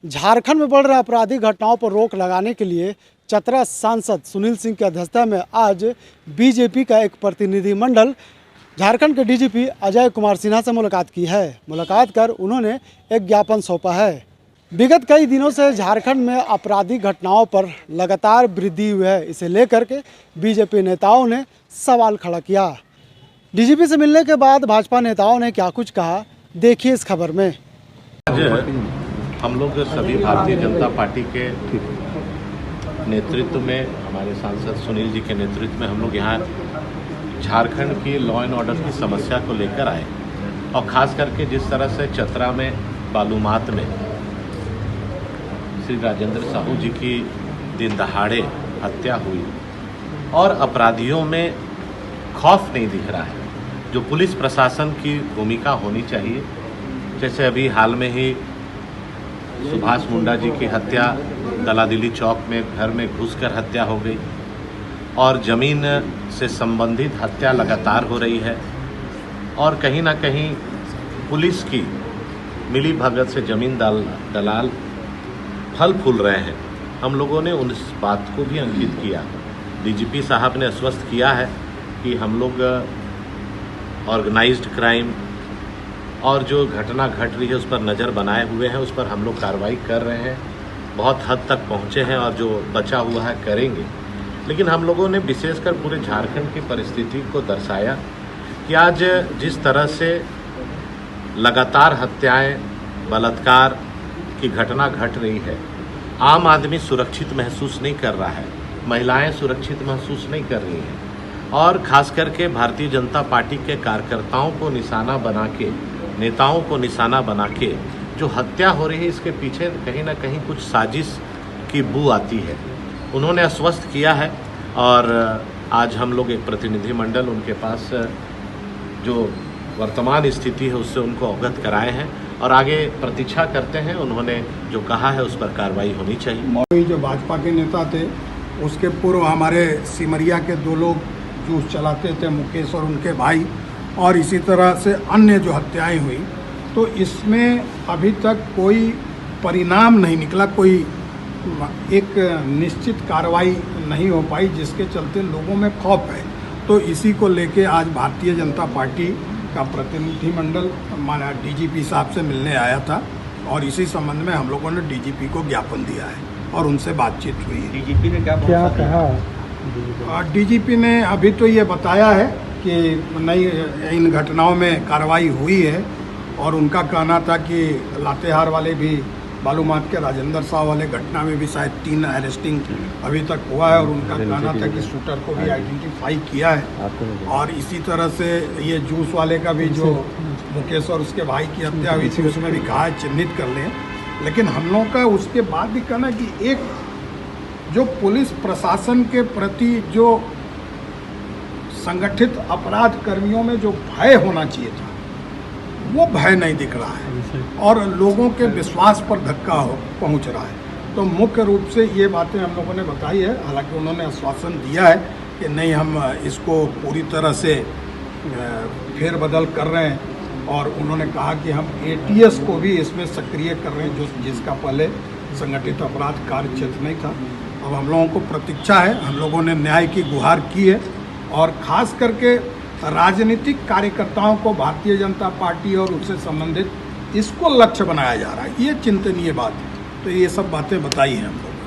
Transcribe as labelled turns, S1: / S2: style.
S1: झारखंड में बढ़ रहे आपराधिक घटनाओं पर रोक लगाने के लिए चतरा सांसद सुनील सिंह की अध्यक्षता में आज बीजेपी का एक प्रतिनिधिमंडल झारखंड के डीजीपी अजय कुमार सिन्हा से मुलाकात की है। मुलाकात कर उन्होंने एक ज्ञापन सौंपा है। विगत कई दिनों से झारखंड में आपराधिक घटनाओं पर लगातार वृद्धि हुई है। इसे लेकर के बीजेपी नेताओं ने सवाल खड़ा किया। डीजीपी से मिलने के बाद भाजपा नेताओं ने क्या कुछ कहा, देखिए इस खबर में।
S2: हम लोग सभी भारतीय जनता पार्टी के नेतृत्व में, हमारे सांसद सुनील जी के नेतृत्व में हम लोग यहाँ झारखंड की लॉ एंड ऑर्डर की समस्या को लेकर आए और ख़ास करके जिस तरह से चतरा में बालूमात में श्री राजेंद्र साहू जी की दिन दहाड़े हत्या हुई और अपराधियों में खौफ नहीं दिख रहा है, जो पुलिस प्रशासन की भूमिका होनी चाहिए। जैसे अभी हाल में ही सुभाष मुंडा जी की हत्या दलादिली चौक में घर में घुसकर हत्या हो गई और ज़मीन से संबंधित हत्या लगातार हो रही है और कहीं ना कहीं पुलिस की मिली भगत से ज़मीन दलाल फल फूल रहे हैं। हम लोगों ने उस बात को भी अंकित किया। डीजीपी साहब ने आश्वस्त किया है कि हम लोग ऑर्गेनाइज्ड क्राइम और जो घटना घट रही है उस पर नज़र बनाए हुए हैं, उस पर हम लोग कार्रवाई कर रहे हैं, बहुत हद तक पहुँचे हैं और जो बचा हुआ है करेंगे। लेकिन हम लोगों ने विशेषकर पूरे झारखंड की परिस्थिति को दर्शाया कि आज जिस तरह से लगातार हत्याएं, बलात्कार की घटना घट रही है, आम आदमी सुरक्षित महसूस नहीं कर रहा है, महिलाएं सुरक्षित महसूस नहीं कर रही हैं और ख़ास करके भारतीय जनता पार्टी के कार्यकर्ताओं को निशाना बना के, नेताओं को निशाना बना के जो हत्या हो रही है, इसके पीछे कहीं ना कहीं कुछ साजिश की बू आती है। उन्होंने आश्वस्त किया है और आज हम लोग एक प्रतिनिधिमंडल उनके पास जो वर्तमान स्थिति है उससे उनको अवगत कराए हैं और आगे प्रतीक्षा करते हैं। उन्होंने जो कहा है उस पर कार्रवाई होनी चाहिए।
S3: जो भाजपा के नेता थे, उसके पूर्व हमारे सिमरिया के दो लोग जूस चलाते थे, मुकेश और उनके भाई, और इसी तरह से अन्य जो हत्याएं हुई, तो इसमें अभी तक कोई परिणाम नहीं निकला, कोई एक निश्चित कार्रवाई नहीं हो पाई, जिसके चलते लोगों में खौफ है। तो इसी को लेके आज भारतीय जनता पार्टी का प्रतिनिधिमंडल माना डीजीपी साहब से मिलने आया था और इसी संबंध में हम लोगों ने डीजीपी को ज्ञापन दिया है और उनसे बातचीत हुई है।
S1: डीजीपी ने क्या कहा?
S3: डीजीपी ने अभी तो ये बताया है कि नई इन घटनाओं में कार्रवाई हुई है और उनका कहना था कि लातेहार वाले भी, बालूमात के राजेंद्र साहू वाले घटना में भी शायद 3 अरेस्टिंग अभी तक हुआ है और उनका कहना था कि शूटर को भी आइडेंटिफाई किया है और इसी तरह से ये जूस वाले का भी जो मुकेश और उसके भाई की हत्या हुई थी उसमें भी कहा है चिन्हित कर लें। लेकिन हम लोगों का उसके बाद भी कहना कि एक जो पुलिस प्रशासन के प्रति जो संगठित अपराध कर्मियों में जो भय होना चाहिए था, वो भय नहीं दिख रहा है और लोगों के विश्वास पर धक्का पहुंच रहा है। तो मुख्य रूप से ये बातें हम लोगों ने बताई है। हालांकि उन्होंने आश्वासन दिया है कि नहीं, हम इसको पूरी तरह से फेरबदल कर रहे हैं और उन्होंने कहा कि हम एटीएस को भी इसमें सक्रिय कर रहे हैं, जिसका पहले संगठित अपराध कार्य क्षेत्र नहीं था। अब हम लोगों को प्रतीक्षा है, हम लोगों ने न्याय की गुहार की है और ख़ास करके राजनीतिक कार्यकर्ताओं को भारतीय जनता पार्टी और उससे संबंधित इसको लक्ष्य बनाया जा रहा है, ये चिंतनीय बात है। तो ये सब बातें बताई हैं हम लोग।